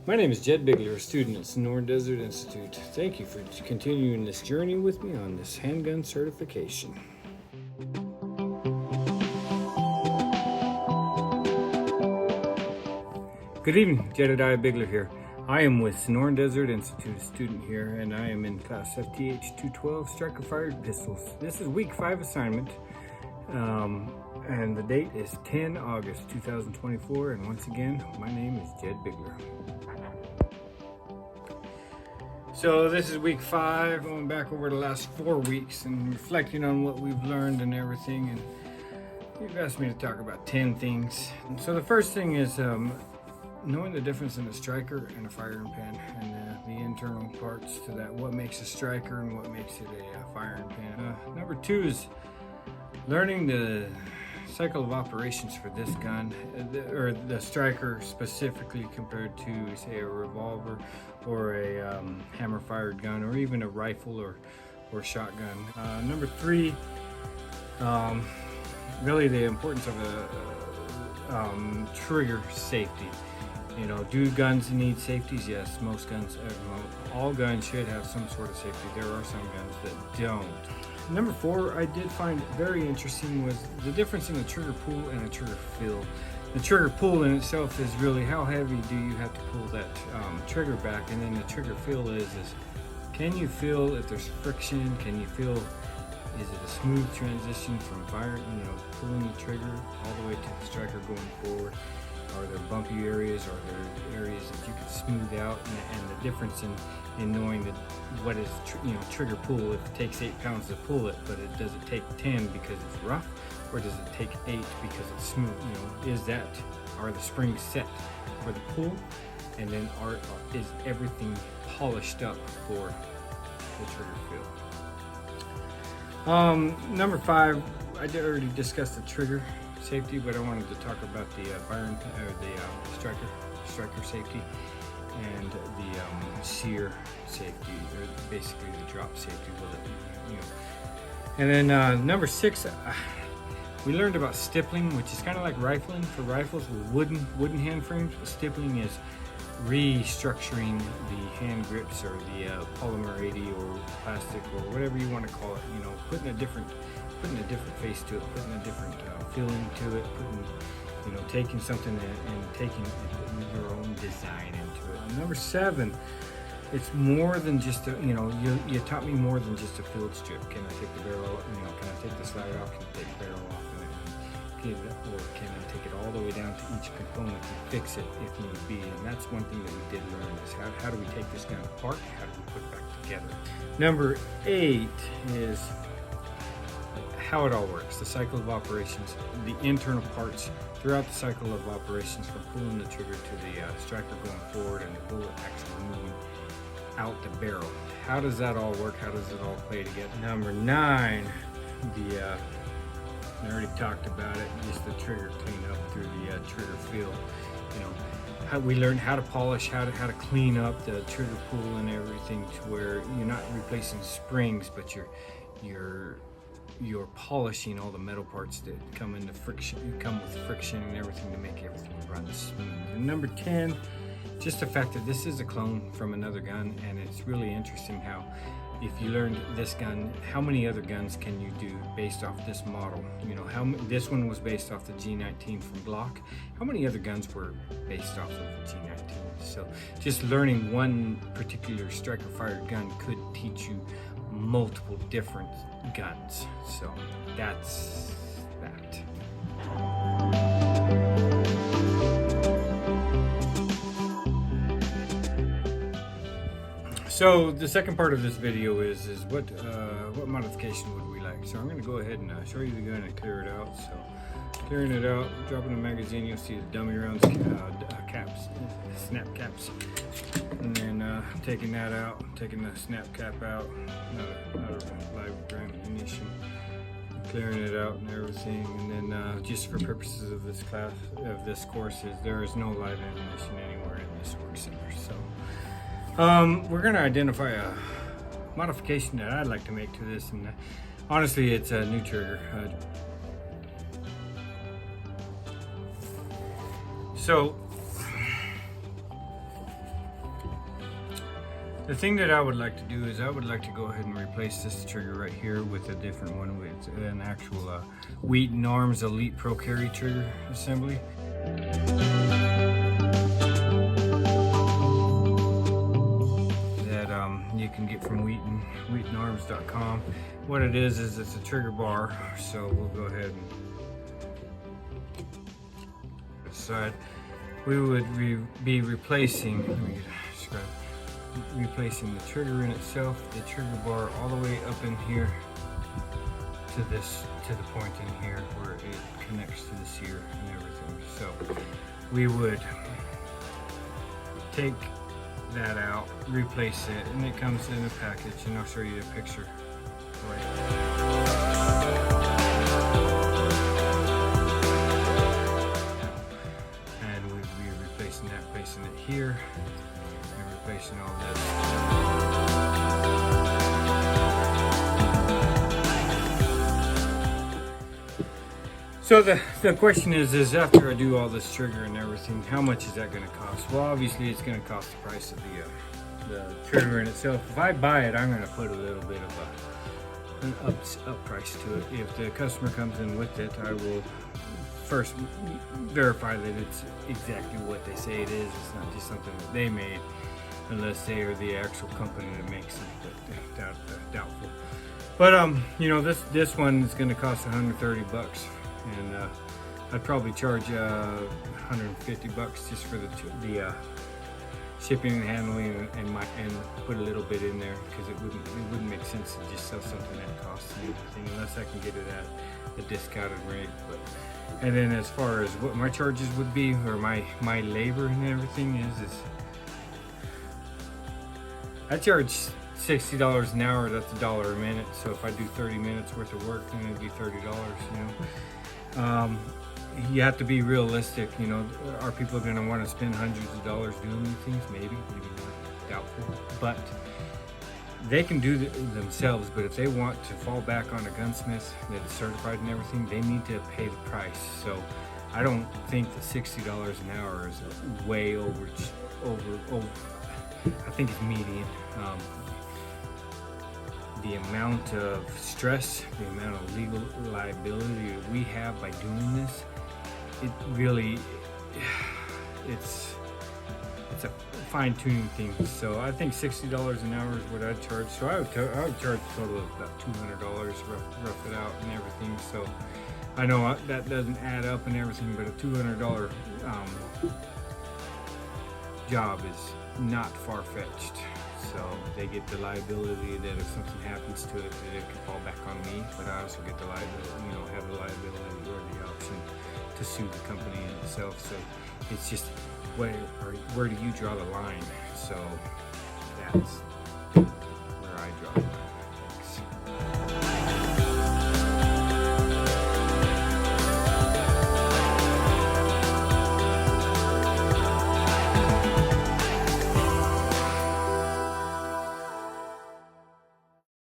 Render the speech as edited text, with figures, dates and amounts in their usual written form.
My name is Jed Bigler, a student at Sonoran Desert Institute. Thank you for continuing this journey with me on this handgun certification. Good evening, Jedediah Bigler here. I am with Sonoran Desert Institute, a student here, and I am in class FTH 212 striker fired pistols. This is week 5 assignment, and the date is 10 August 2024, and once again, my name is Jed Bigler. So this is week 5, going back over the last 4 weeks and reflecting on what we've learned and everything, and you've asked me to talk about 10 things. So the first thing is knowing the difference in a striker and a firing pin, and the internal parts to that, what makes a striker and what makes it a firing pin. Number 2 is learning the cycle of operations for this gun, or the striker specifically, compared to, say, a revolver or a hammer fired gun, or even a rifle or shotgun. Number 3, really the importance of a trigger safety. You know, do guns need safeties? Yes, most guns, all guns should have some sort of safety. There are some guns that don't. Number 4, I did find very interesting, was the difference in a trigger pull and a trigger fill. The trigger pull in itself is really how heavy do you have to pull that trigger back, and then the trigger fill is can you feel if there's friction? Can you feel, is it a smooth transition from firing, pulling the trigger all the way to the striker going forward? Are there bumpy areas? Are there areas that you can smooth out? And the difference in knowing that what is trigger pull, if it takes 8 pounds to pull it, but does it take 10 because it's rough, or does it take 8 because it's smooth? Are the springs set for the pull, and then is everything polished up for the trigger fill? Number 5, I already discussed the trigger safety, but I wanted to talk about the firing, or the striker safety, and the sear safety, or basically the drop safety. And then number 6, we learned about stippling, which is kind of like rifling for rifles with wooden hand frames. But stippling is restructuring the hand grips, or the polymer 80 or plastic, or whatever you want to call it. Putting a different face to it, putting a different feeling to it, taking something and taking your own design into it. Number 7, it's more than just you taught me more than just a field strip. Can I take the barrel, can I take the slide off, can I take the barrel off, or can I take it all the way down to each component and fix it if need be? And that's one thing that we did learn, is how do we take this gun apart, how do we put it back together? Number 8 is how it all works, the cycle of operations, the internal parts throughout the cycle of operations, from pulling the trigger to the striker going forward and the bullet actually moving out the barrel. How does that all work? How does it all play together? Number 9, I already talked about it, just the trigger cleanup through the trigger feel. How we learned how to polish, how to clean up the trigger pull and everything, to where you're not replacing springs, but you're polishing all the metal parts that come with friction and everything, to make everything run smooth. And number 10, just the fact that this is a clone from another gun, and it's really interesting how, if you learned this gun, how many other guns can you do based off this model? This one was based off the G19 from Glock. How many other guns were based off of the G19? So just learning one particular striker fired gun could teach you multiple different guns. So that's that. So the second part of this video is what modification would we like? So I'm going to go ahead and show you the gun and clear it out. So clearing it out, dropping the magazine, you'll see the dummy rounds caps, snap caps. And then taking that out, taking the snap cap out, not a live ammunition, clearing it out and everything. And then just for purposes of this class, of this course, there is no live ammunition anywhere in this work center. So we're going to identify a modification that I'd like to make to this, and honestly, it's a new trigger. So The thing that I would like to do is I would like to go ahead and replace this trigger right here with a different one, with an actual Wheaton Arms Elite Pro Carry trigger assembly. That you can get from wheatonarms.com. What it is it's a trigger bar, so we'll go ahead and decide. We would be replacing, replacing the trigger in itself, the trigger bar, all the way up in here to the point in here where it connects to the sear and everything. So we would take that out, replace it, and it comes in a package, and I'll show you a picture. And we'd be replacing that, placing it here, and replacing all this. So the question is after I do all this trigger and everything, how much is that going to cost? Well, obviously it's going to cost the price of the trigger in itself. If I buy it, I'm going to put a little bit of an up price to it. If the customer comes in with it, I will first verify that it's exactly what they say it is. It's not just something that they made, unless they are the actual company that makes it, but doubtful. But you know, this one is going to cost 130 bucks. And I'd probably charge 150 bucks just for the shipping and handling, and put a little bit in there, because it wouldn't make sense to just sell something that costs me anything unless I can get it at a discounted rate. But and then as far as what my charges would be, or my labor and everything is I charge $60 an hour. That's $1 a minute. So if I do 30 minutes worth of work, then it'd be $30. You know. You have to be realistic. You know, are people going to want to spend hundreds of dollars doing these things? Maybe not, doubtful. But they can do themselves. But if they want to fall back on a gunsmith that is certified and everything, they need to pay the price. So I don't think that $60 an hour is way over. I think it's median. The amount of stress, the amount of legal liability that we have by doing this, it really, it's a fine-tuning thing. So I think $60 an hour is what I'd charge. So I would charge a total of about $200, rough it out and everything. So I know that doesn't add up and everything, but a $200 job is not far-fetched. So they get the liability that if something happens to it, that it can fall back on me, but I also get the liability, you know, have the liability or the option to sue the company itself. So it's just where do you draw the line? So that's